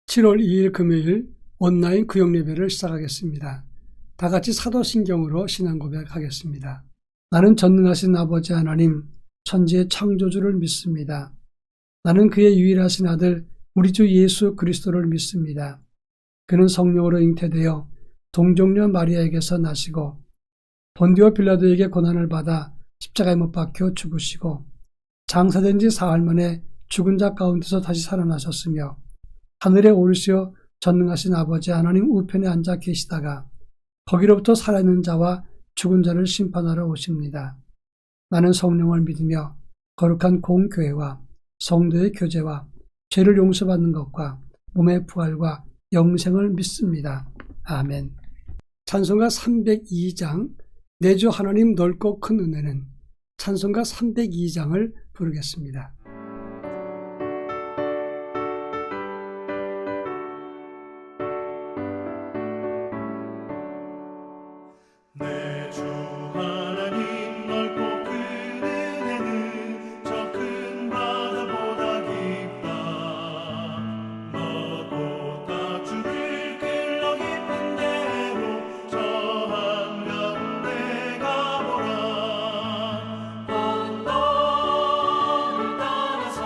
7월 2일 금요일 온라인 구역예배를 시작하겠습니다. 다 같이 사도신경으로 신앙 고백하겠습니다. 나는 전능하신 아버지 하나님, 천지의 창조주를 믿습니다. 나는 그의 유일하신 아들 우리 주 예수 그리스도를 믿습니다. 그는 성령으로 잉태되어 동정녀 마리아에게서 나시고 본디오 빌라도에게 고난을 받아 십자가에 못 박혀 죽으시고 장사된 지 사흘 만에 죽은 자 가운데서 다시 살아나셨으며 하늘에 오르시어 전능하신 아버지 하나님 우편에 앉아 계시다가 거기로부터 살아있는 자와 죽은 자를 심판하러 오십니다. 나는 성령을 믿으며 거룩한 공교회와 성도의 교제와 죄를 용서받는 것과 몸의 부활과 영생을 믿습니다. 아멘. 찬송가 302장 내 주 하나님 넓고 큰 은혜는 찬송가 302장을 부르겠습니다. 내 주 하나님 넓고 큰 은혜는 저 큰 바다보다 깊다. 너도 다 주를 끌러 깊은 데로 저 한가운데 가보라. 언덕을 따라서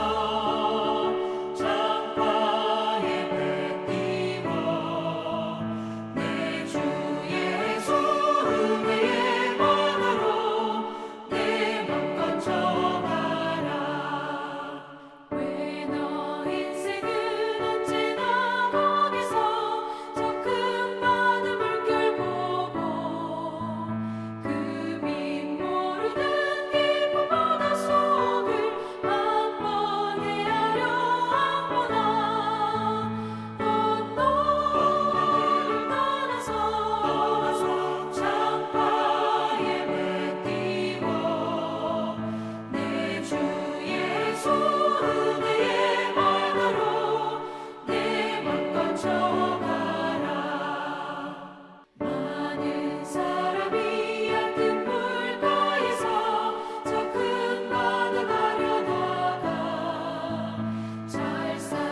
창가에 배 띄워 내 주 예수 은혜의 바다로 내 맘껏 져가라. 왜 너 인생은 언제나 거기서 저 큰 바다 물결 보고 그 밑 모르는 깊은 바다 속을 한번 헤아려 한번아. 언덕을 따라서 창가에 배 띄워 내 주 예수 은혜의 바다로 내 맘껏 져가라. 많은 사람이 얕은 물가에서 저 큰 바다 가려다가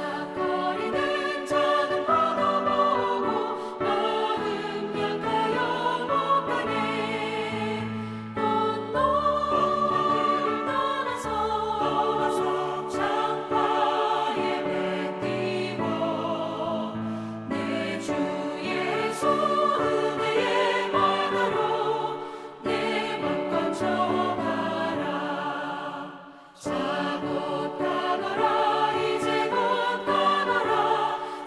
찰싹거리는 작은 바다 보고 마음 약하여 못 가네. 언덕을 따라서 창가에 배 띄워 내 주 예수 은혜의 바다로 내 맘껏 져가라. 자 곧 가거라 이제 곧 가거라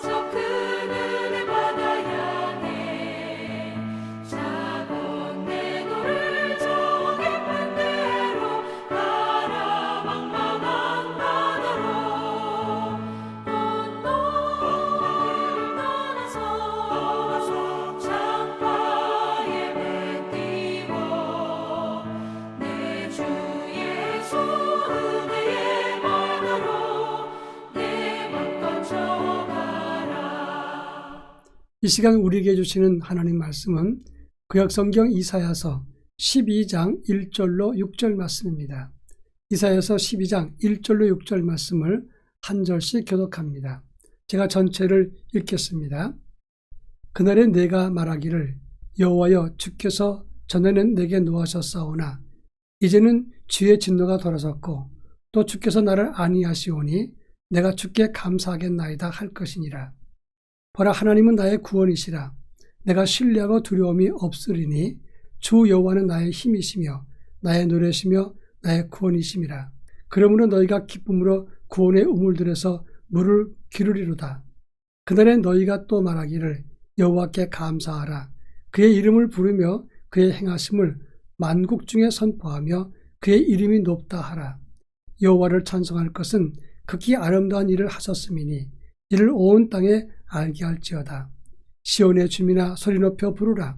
저 큰 은혜 바다 향해. 자 곧 내 너를 저 깊은 데로 가라 망망한 바다로. 언덕을 따라서 창가에 배 띄워 내 주 예수 은혜의 바다로 내 맘껏 져가라. 이 시간 우리에게 주시는 하나님 말씀은 구약성경 이사야서 12장 1절로 6절 말씀입니다. 이사야서 12장 1절로 6절 말씀을 한 절씩 교독합니다. 제가 전체를 읽겠습니다. 그날에 내가 말하기를 여호와여 주께서 전에는 내게 노하셨사오나 이제는 주의 진노가 돌아섰고 또 주께서 나를 아니하시오니 내가 주께 감사하겠나이다 할 것이니라. 보라 하나님은 나의 구원이시라. 내가 신뢰하고 두려움이 없으리니 주 여호와는 나의 힘이시며 나의 노래시며 나의 구원이심이라. 그러므로 너희가 기쁨으로 구원의 우물들에서 물을 기르리로다. 그날에 너희가 또 말하기를 여호와께 감사하라. 그의 이름을 부르며 그의 행하심을 만국 중에 선포하며 그의 이름이 높다 하라. 여호와를 찬송할 것은 극히 아름다운 일을 하셨음이니 이를 온 땅에 알게 할지어다. 시온의 주민아 소리 높여 부르라.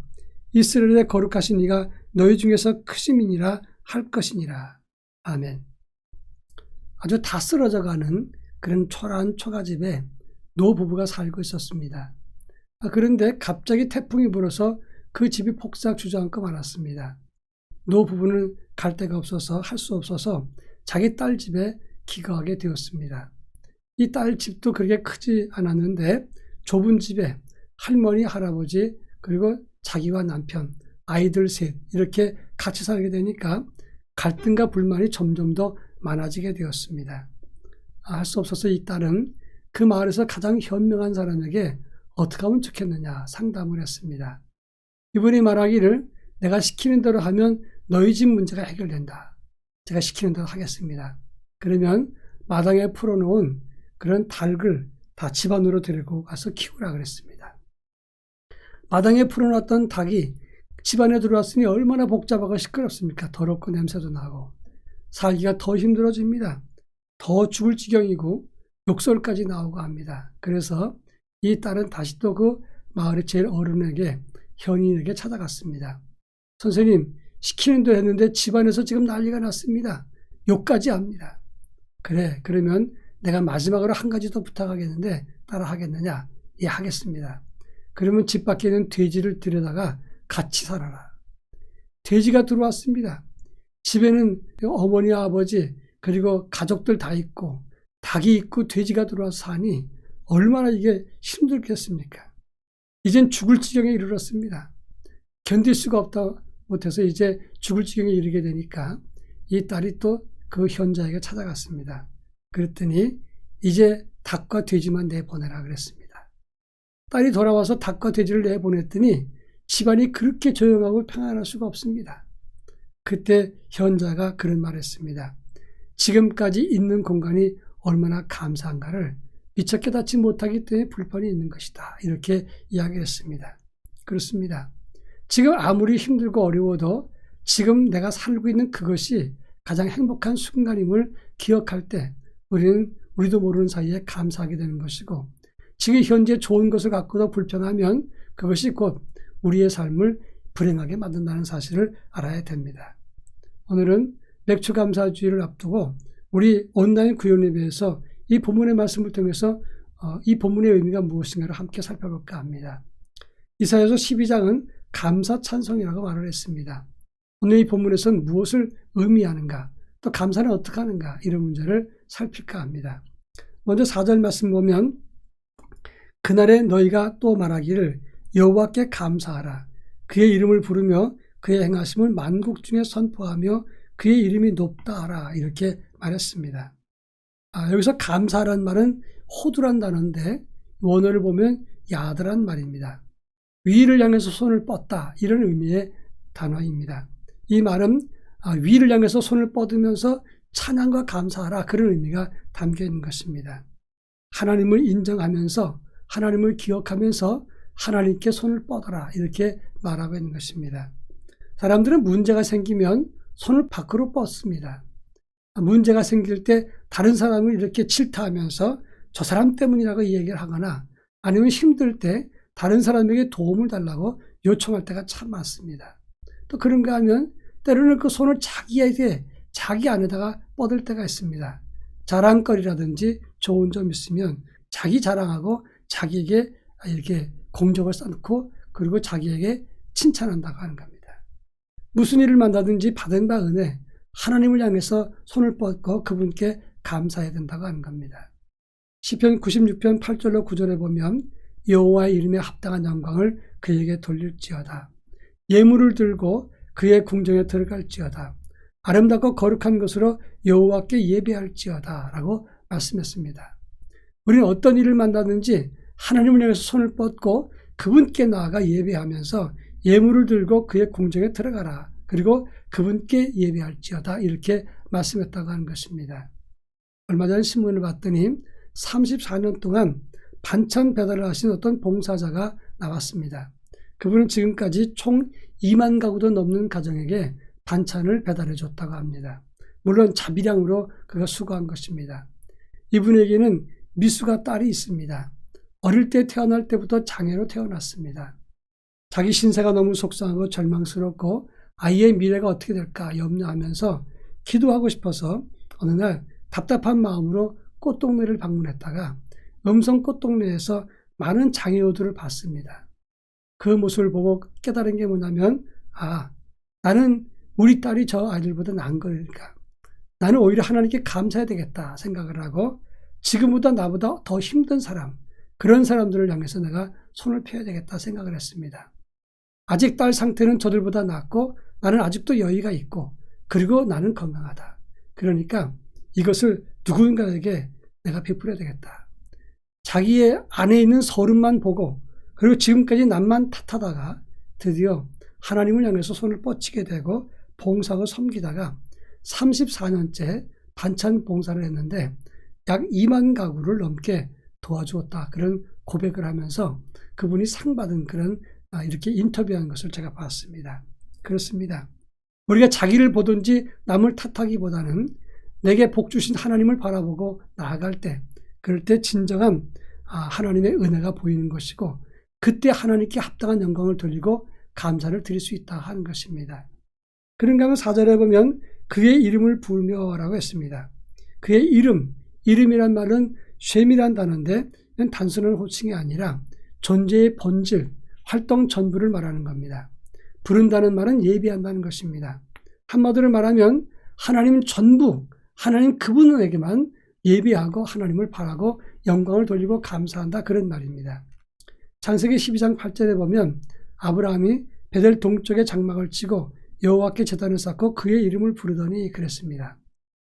이스라엘의 거룩하신 이가 너희 중에서 크심이니라 할 것이니라. 아멘. 아주 다 쓰러져가는 그런 초라한 초가집에 노부부가 살고 있었습니다. 그런데 갑자기 태풍이 불어서 그 집이 폭삭 주저앉고 말았습니다. 노부부는 갈 데가 없어서 할 수 없어서 자기 딸 집에 기거하게 되었습니다. 이 딸 집도 그렇게 크지 않았는데 좁은 집에 할머니, 할아버지 그리고 자기와 남편, 아이들 셋 이렇게 같이 살게 되니까 갈등과 불만이 점점 더 많아지게 되었습니다. 할 수 없어서 이 딸은 그 마을에서 가장 현명한 사람에게 어떻게 하면 좋겠느냐 상담을 했습니다. 이분이 말하기를 내가 시키는 대로 하면 너희 집 문제가 해결된다. 제가 시키는 대로 하겠습니다. 그러면 마당에 풀어놓은 그런 닭을 다 집안으로 데리고 가서 키우라 그랬습니다. 마당에 풀어놨던 닭이 집안에 들어왔으니 얼마나 복잡하고 시끄럽습니까? 더럽고 냄새도 나고 살기가 더 힘들어집니다. 더 죽을 지경이고 욕설까지 나오고 합니다. 그래서 이 딸은 다시 또 그 마을의 제일 어른에게 현인에게 찾아갔습니다. 선생님, 시키는 대로 했는데 집안에서 지금 난리가 났습니다. 욕까지 합니다. 그래, 그러면 내가 마지막으로 한 가지 더 부탁하겠는데 따라 하겠느냐? 예, 하겠습니다. 그러면 집 밖에 있는 돼지를 들여다가 같이 살아라. 돼지가 들어왔습니다. 집에는 어머니, 아버지 그리고 가족들 다 있고 닭이 있고 돼지가 들어와서 사니 얼마나 이게 힘들겠습니까? 이젠 죽을 지경에 이르렀습니다. 견딜 수가 없다 못해서 이제 죽을 지경에 이르게 되니까 이 딸이 또 그 현자에게 찾아갔습니다. 그랬더니 이제 닭과 돼지만 내보내라 그랬습니다. 딸이 돌아와서 닭과 돼지를 내보냈더니 집안이 그렇게 조용하고 평안할 수가 없습니다. 그때 현자가 그런 말을 했습니다. 지금까지 있는 공간이 얼마나 감사한가를 미처 깨닫지 못하기 때문에 불편이 있는 것이다. 이렇게 이야기를 했습니다. 그렇습니다. 지금 아무리 힘들고 어려워도 지금 내가 살고 있는 그것이 가장 행복한 순간임을 기억할 때 우리는 우리도 모르는 사이에 감사하게 되는 것이고 지금 현재 좋은 것을 갖고도 불평하면 그것이 곧 우리의 삶을 불행하게 만든다는 사실을 알아야 됩니다. 오늘은 맥주감사주의를 앞두고 우리 온라인 구연예배에서 이 본문의 말씀을 통해서 이 본문의 의미가 무엇인가를 함께 살펴볼까 합니다. 이사야서 12장은 감사 찬송이라고 말을 했습니다. 오늘 이 본문에서는 무엇을 의미하는가, 또 감사는 어떻게 하는가 이런 문제를 살필까 합니다. 먼저 4절 말씀 보면 그날에 너희가 또 말하기를 여호와께 감사하라. 그의 이름을 부르며 그의 행하심을 만국 중에 선포하며 그의 이름이 높다 하라. 이렇게 말했습니다. 여기서 감사란 말은 호두란 단어인데 원어를 보면 야드란 말입니다. 위를 향해서 손을 뻗다 이런 의미의 단어입니다. 이 말은 위를 향해서 손을 뻗으면서 찬양과 감사하라 그런 의미가 담겨 있는 것입니다. 하나님을 인정하면서 하나님을 기억하면서 하나님께 손을 뻗어라 이렇게 말하고 있는 것입니다. 사람들은 문제가 생기면 손을 밖으로 뻗습니다. 문제가 생길 때 다른 사람을 이렇게 질타하면서 저 사람 때문이라고 얘기를 하거나 아니면 힘들 때 다른 사람에게 도움을 달라고 요청할 때가 참 많습니다. 또 그런가 하면 때로는 그 손을 자기 안에다가 뻗을 때가 있습니다. 자랑거리라든지 좋은 점 있으면 자기 자랑하고 자기에게 이렇게 공적을 쌓고 그리고 자기에게 칭찬한다고 하는 겁니다. 무슨 일을 만나든지 받은 바 은혜 하나님을 향해서 손을 뻗고 그분께 감사해야 된다고 하는 겁니다. 시편 96편 8절로 9절에 보면 여호와의 이름에 합당한 영광을 그에게 돌릴지어다. 예물을 들고 그의 궁정에 들어갈지어다. 아름답고 거룩한 것으로 여호와께 예배할지어다 라고 말씀했습니다. 우리는 어떤 일을 만나든지 하나님을 향해서 손을 뻗고 그분께 나아가 예배하면서 예물을 들고 그의 궁정에 들어가라. 그리고 그분께 예배할지어다 이렇게 말씀했다고 하는 것입니다. 얼마 전에 신문을 봤더니 34년 동안 반찬 배달을 하신 어떤 봉사자가 나왔습니다. 그분은 지금까지 총 2만 가구도 넘는 가정에게 반찬을 배달해 줬다고 합니다. 물론 자비량으로 그가 수고한 것입니다. 이분에게는 미숙아 딸이 있습니다. 어릴 때 태어날 때부터 장애로 태어났습니다. 자기 신세가 너무 속상하고 절망스럽고 아이의 미래가 어떻게 될까 염려하면서 기도하고 싶어서 어느 날 답답한 마음으로 꽃동네를 방문했다가 음성 꽃동네에서 많은 장애우들을 봤습니다. 그 모습을 보고 깨달은 게 뭐냐면 나는 우리 딸이 저 아이들보다 나은 거니까 나는 오히려 하나님께 감사해야 되겠다 생각을 하고 지금보다 나보다 더 힘든 사람, 그런 사람들을 향해서 내가 손을 펴야 되겠다 생각을 했습니다. 아직 딸 상태는 저들보다 낫고 나는 아직도 여유가 있고 그리고 나는 건강하다. 그러니까 이것을 누군가에게 내가 베풀어야 되겠다. 자기의 안에 있는 서름만 보고 그리고 지금까지 남만 탓하다가 드디어 하나님을 향해서 손을 뻗치게 되고 봉사하고 섬기다가 34년째 반찬 봉사를 했는데 약 2만 가구를 넘게 도와주었다. 그런 고백을 하면서 그분이 상 받은 그런 이렇게 인터뷰한 것을 제가 봤습니다. 그렇습니다. 우리가 자기를 보든지 남을 탓하기보다는 내게 복 주신 하나님을 바라보고 나아갈 때 그럴 때 진정한 하나님의 은혜가 보이는 것이고 그때 하나님께 합당한 영광을 돌리고 감사를 드릴 수 있다 하는 것입니다. 그런가 하면 4절에 보면 그의 이름을 부르며라고 했습니다. 그의 이름이란 말은 쉔이란 단어인데 단순한 호칭이 아니라 존재의 본질, 활동 전부를 말하는 겁니다. 부른다는 말은 예비한다는 것입니다. 한마디로 말하면 하나님 전부, 하나님 그분에게만 예비하고 하나님을 바라고 영광을 돌리고 감사한다 그런 말입니다. 창세기 12장 8절에 보면 아브라함이 베델 동쪽에 장막을 치고 여호와께 제단을 쌓고 그의 이름을 부르더니 그랬습니다.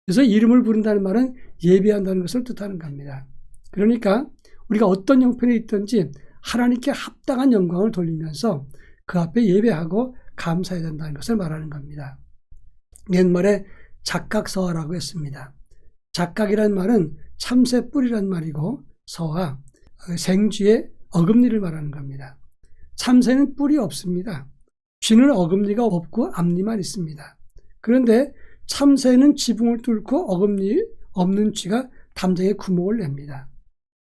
그래서 이름을 부른다는 말은 예비한다는 것을 뜻하는 겁니다. 그러니까 우리가 어떤 형편에 있든지 하나님께 합당한 영광을 돌리면서 그 앞에 예배하고 감사해야 된다는 것을 말하는 겁니다. 옛말에 작각서화라고 했습니다. 작각이란 말은 참새 뿔이란 말이고 서화, 생쥐의 어금니를 말하는 겁니다. 참새는 뿔이 없습니다. 쥐는 어금니가 없고 앞니만 있습니다. 그런데 참새는 지붕을 뚫고 어금니 없는 쥐가 담장에 구멍을 냅니다.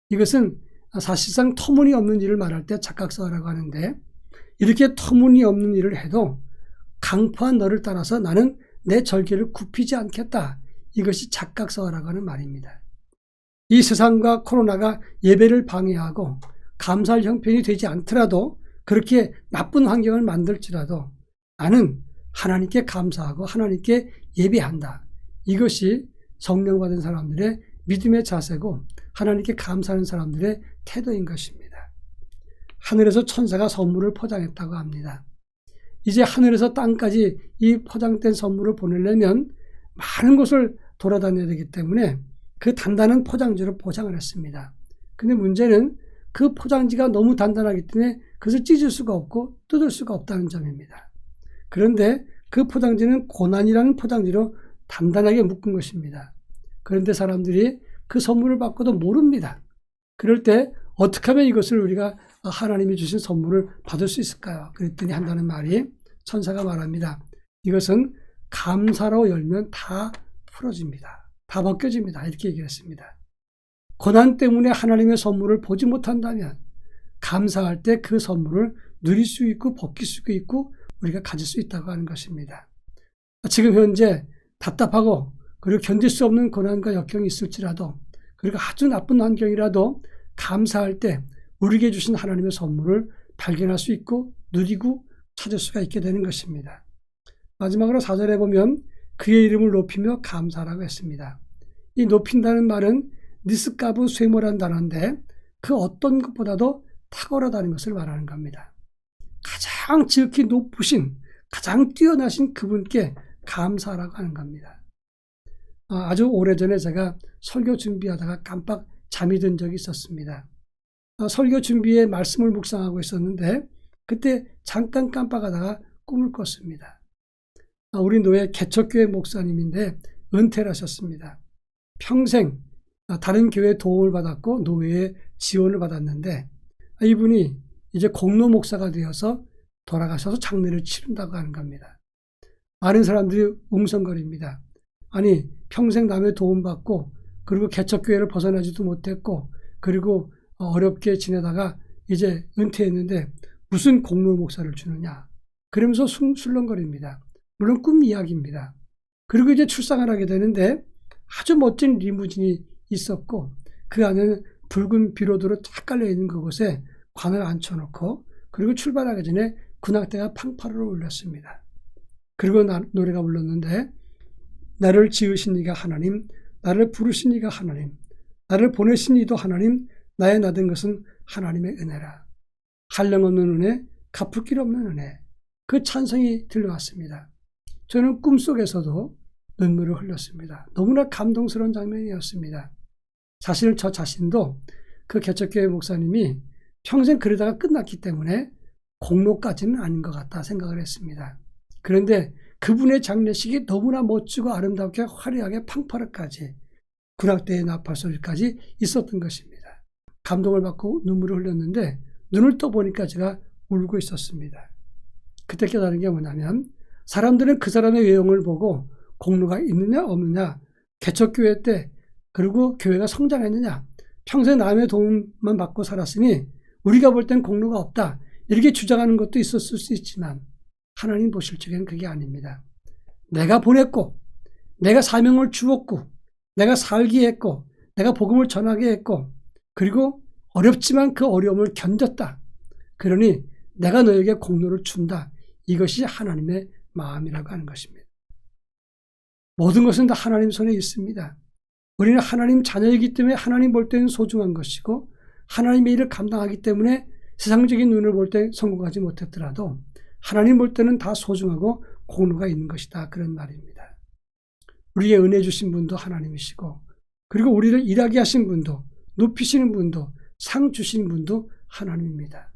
이것은 사실상 터무니없는 일을 말할 때 작각서화라고 하는데 이렇게 터무니없는 일을 해도 강포한 너를 따라서 나는 내 절개를 굽히지 않겠다. 이것이 작각서화라고 하는 말입니다. 이 세상과 코로나가 예배를 방해하고 감사할 형편이 되지 않더라도 그렇게 나쁜 환경을 만들지라도 나는 하나님께 감사하고 하나님께 예배한다. 이것이 성령 받은 사람들의 믿음의 자세고 하나님께 감사하는 사람들의 태도인 것입니다. 하늘에서 천사가 선물을 포장했다고 합니다. 이제 하늘에서 땅까지 이 포장된 선물을 보내려면 많은 곳을 돌아다녀야 되기 때문에 그 단단한 포장지로 포장을 했습니다. 근데 문제는 그 포장지가 너무 단단하기 때문에 그것을 찢을 수가 없고 뜯을 수가 없다는 점입니다. 그런데 그 포장지는 고난이라는 포장지로 단단하게 묶은 것입니다. 그런데 사람들이 그 선물을 받고도 모릅니다. 그럴 때 어떻게 하면 이것을 우리가 하나님이 주신 선물을 받을 수 있을까요? 그랬더니 한다는 말이 천사가 말합니다. 이것은 감사로 열면 다 풀어집니다. 다 벗겨집니다. 이렇게 얘기했습니다. 고난 때문에 하나님의 선물을 보지 못한다면 감사할 때 그 선물을 누릴 수 있고 벗길 수 있고 우리가 가질 수 있다고 하는 것입니다. 지금 현재 답답하고 그리고 견딜 수 없는 고난과 역경이 있을지라도 그리고 아주 나쁜 환경이라도 감사할 때 우리에게 주신 하나님의 선물을 발견할 수 있고 누리고 찾을 수가 있게 되는 것입니다. 마지막으로 4절에 보면 그의 이름을 높이며 감사라고 했습니다. 이 높인다는 말은 니스가브 쇠모란 단어인데 그 어떤 것보다도 탁월하다는 것을 말하는 겁니다. 가장 지극히 높으신 가장 뛰어나신 그분께 감사라고 하는 겁니다. 아주 오래전에 제가 설교 준비하다가 깜빡 잠이 든 적이 있었습니다. 설교 준비에 말씀을 묵상하고 있었는데 그때 잠깐 깜빡하다가 꿈을 꿨습니다. 우리 노예 개척교회 목사님인데 은퇴를 하셨습니다. 평생 다른 교회에 도움을 받았고 노예의 지원을 받았는데 이분이 이제 공로 목사가 되어서 돌아가셔서 장례를 치른다고 하는 겁니다. 많은 사람들이 웅성거립니다. 아니 평생 남의 도움받고 그리고 개척교회를 벗어나지도 못했고 그리고 어렵게 지내다가 이제 은퇴했는데 무슨 공로 목사를 주느냐. 그러면서 술렁거립니다. 물론 꿈 이야기입니다. 그리고 이제 출상을 하게 되는데 아주 멋진 리무진이 있었고 그 안에는 붉은 비로드로 쫙 깔려있는 그곳에 관을 앉혀놓고 그리고 출발하기 전에 군악대가 팡파르르 울렸습니다. 그리고 노래가 불렀는데 나를 지으신 이가 하나님, 나를 부르신 이가 하나님, 나를 보내신 이도 하나님, 나의 나된 것은 하나님의 은혜라. 한량없는 은혜, 갚을 길 없는 은혜. 그 찬성이 들려왔습니다. 저는 꿈속에서도 눈물을 흘렸습니다. 너무나 감동스러운 장면이었습니다. 사실 저 자신도 그 개척교회 목사님이 평생 그러다가 끝났기 때문에 공로까지는 아닌 것 같다 생각을 했습니다. 그런데 그분의 장례식이 너무나 멋지고 아름답게 화려하게 팡파르까지 군악대의 나팔소리까지 있었던 것입니다. 감동을 받고 눈물을 흘렸는데 눈을 떠보니까 제가 울고 있었습니다. 그때 깨달은 게 뭐냐면 사람들은 그 사람의 외형을 보고 공로가 있느냐 없느냐, 개척교회 때 그리고 교회가 성장했느냐, 평생 남의 도움만 받고 살았으니 우리가 볼 땐 공로가 없다, 이렇게 주장하는 것도 있었을 수 있지만 하나님 보실 적에는 그게 아닙니다. 내가 보냈고, 내가 사명을 주었고, 내가 살게 했고, 내가 복음을 전하게 했고, 그리고 어렵지만 그 어려움을 견뎠다. 그러니 내가 너에게 공로를 준다. 이것이 하나님의 마음이라고 하는 것입니다. 모든 것은 다 하나님 손에 있습니다. 우리는 하나님 자녀이기 때문에 하나님 볼 때는 소중한 것이고, 하나님의 일을 감당하기 때문에 세상적인 눈을 볼 때 성공하지 못했더라도 하나님 볼 때는 다 소중하고 공로가 있는 것이다, 그런 말입니다. 우리에게 은혜 주신 분도 하나님이시고, 그리고 우리를 일하게 하신 분도, 높이시는 분도, 상 주신 분도 하나님입니다.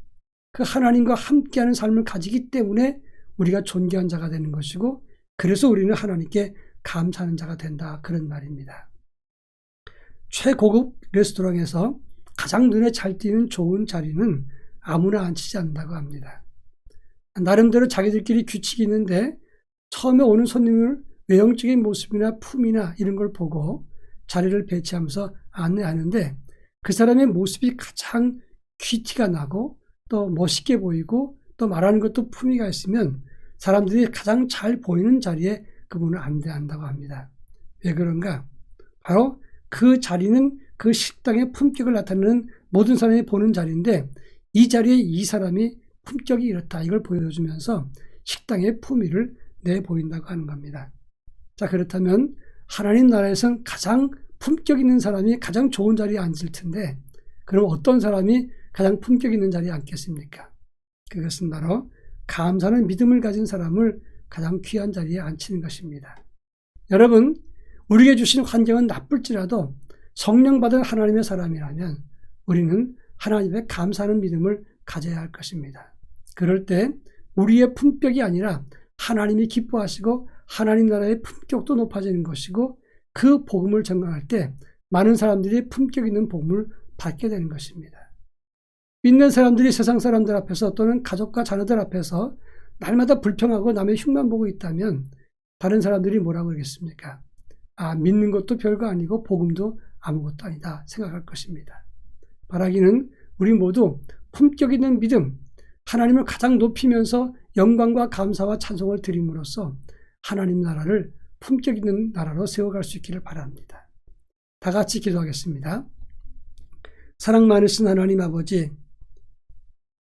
그 하나님과 함께하는 삶을 가지기 때문에 우리가 존귀한 자가 되는 것이고, 그래서 우리는 하나님께 감사하는 자가 된다, 그런 말입니다. 최고급 레스토랑에서 가장 눈에 잘 띄는 좋은 자리는 아무나 앉히지 않는다고 합니다. 나름대로 자기들끼리 규칙이 있는데 처음에 오는 손님을 외형적인 모습이나 품이나 이런 걸 보고 자리를 배치하면서 안내하는데, 그 사람의 모습이 가장 귀티가 나고 또 멋있게 보이고 또 말하는 것도 품위가 있으면 사람들이 가장 잘 보이는 자리에 그분을 안내한다고 합니다. 왜 그런가? 바로 그 자리는 그 식당의 품격을 나타내는 모든 사람이 보는 자리인데, 이 자리에 이 사람이 품격이 이렇다, 이걸 보여주면서 식당의 품위를 내보인다고 하는 겁니다. 자, 그렇다면 하나님 나라에서는 가장 품격 있는 사람이 가장 좋은 자리에 앉을 텐데, 그럼 어떤 사람이 가장 품격 있는 자리에 앉겠습니까? 그것은 바로 감사하는 믿음을 가진 사람을 가장 귀한 자리에 앉히는 것입니다. 여러분, 우리에게 주신 환경은 나쁠지라도 성령 받은 하나님의 사람이라면 우리는 하나님의 감사하는 믿음을 가져야 할 것입니다. 그럴 때 우리의 품격이 아니라 하나님이 기뻐하시고 하나님 나라의 품격도 높아지는 것이고, 그 복음을 전가할 때 많은 사람들이 품격 있는 복음을 받게 되는 것입니다. 믿는 사람들이 세상 사람들 앞에서 또는 가족과 자녀들 앞에서 날마다 불평하고 남의 흉만 보고 있다면 다른 사람들이 뭐라고 그러겠습니까? 아, 믿는 것도 별거 아니고 복음도 아무것도 아니다 생각할 것입니다. 바라기는 우리 모두 품격 있는 믿음, 하나님을 가장 높이면서 영광과 감사와 찬송을 드림으로써 하나님 나라를 품격 있는 나라로 세워갈 수 있기를 바랍니다. 다 같이 기도하겠습니다. 사랑 많으신 하나님 아버지,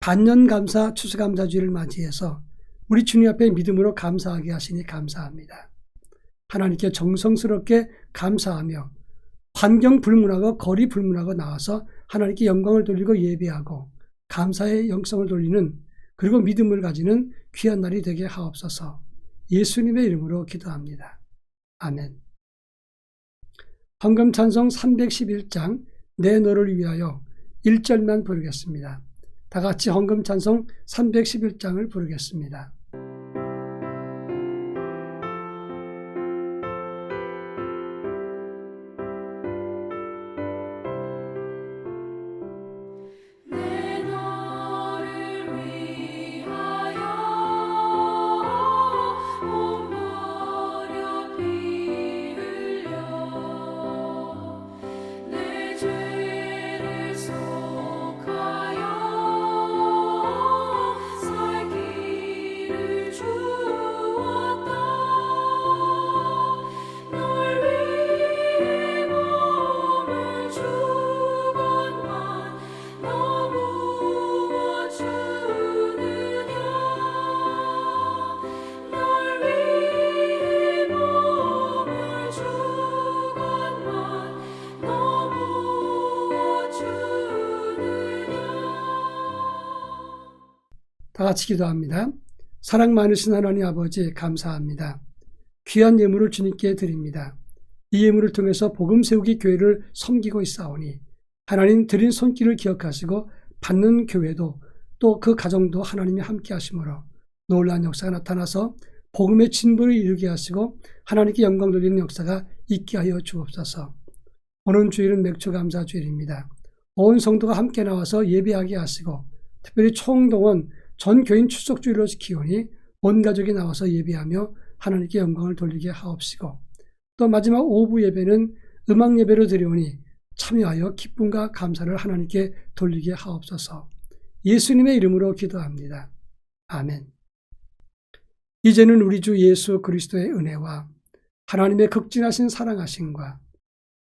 반년감사 추수감사주의를 맞이해서 우리 주님 앞에 믿음으로 감사하게 하시니 감사합니다. 하나님께 정성스럽게 감사하며 환경 불문하고 거리 불문하고 나와서 하나님께 영광을 돌리고 예배하고 감사의 영성을 돌리는, 그리고 믿음을 가지는 귀한 날이 되게 하옵소서. 예수님의 이름으로 기도합니다. 아멘. 헌금 찬송 311장 내 너를 위하여 1절만 부르겠습니다. 다 같이 헌금 찬송 311장을 부르겠습니다. 살기를 다 같이 기도합니다. 사랑 많으신 하나님 아버지 감사합니다. 귀한 예물을 주님께 드립니다. 이 예물을 통해서 복음 세우기 교회를 섬기고 있사오니 하나님 드린 손길을 기억하시고 받는 교회도 또 그 가정도 하나님이 함께 하심으로 놀라운 역사가 나타나서 복음의 진보를 이루게 하시고 하나님께 영광 돌리는 역사가 있게 하여 주옵소서. 오늘 주일은 맥주감사 주일입니다. 온 성도가 함께 나와서 예배하게 하시고 특별히 총동원 전 교인 출석 주일로 지키오니 온 가족이 나와서 예배하며 하나님께 영광을 돌리게 하옵시고 또 마지막 오후 예배는 음악 예배로 드리오니 참여하여 기쁨과 감사를 하나님께 돌리게 하옵소서. 예수님의 이름으로 기도합니다. 아멘. 이제는 우리 주 예수 그리스도의 은혜와 하나님의 극진하신 사랑하심과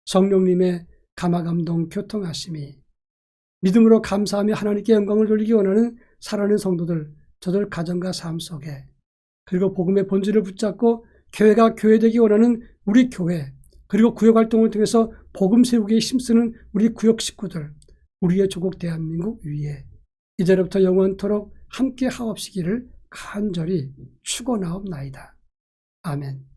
성령님의 감화감동 교통하심이 믿음으로 감사하며 하나님께 영광을 돌리기 원하는 사랑하는 성도들, 저들 가정과 삶 속에 그리고 복음의 본질을 붙잡고 교회가 교회되기 원하는 우리 교회 그리고 구역활동을 통해서 복음 세우기에 힘쓰는 우리 구역 식구들, 우리의 조국 대한민국 위에 이제로부터 영원토록 함께 하옵시기를 간절히 축원하옵나이다. 아멘.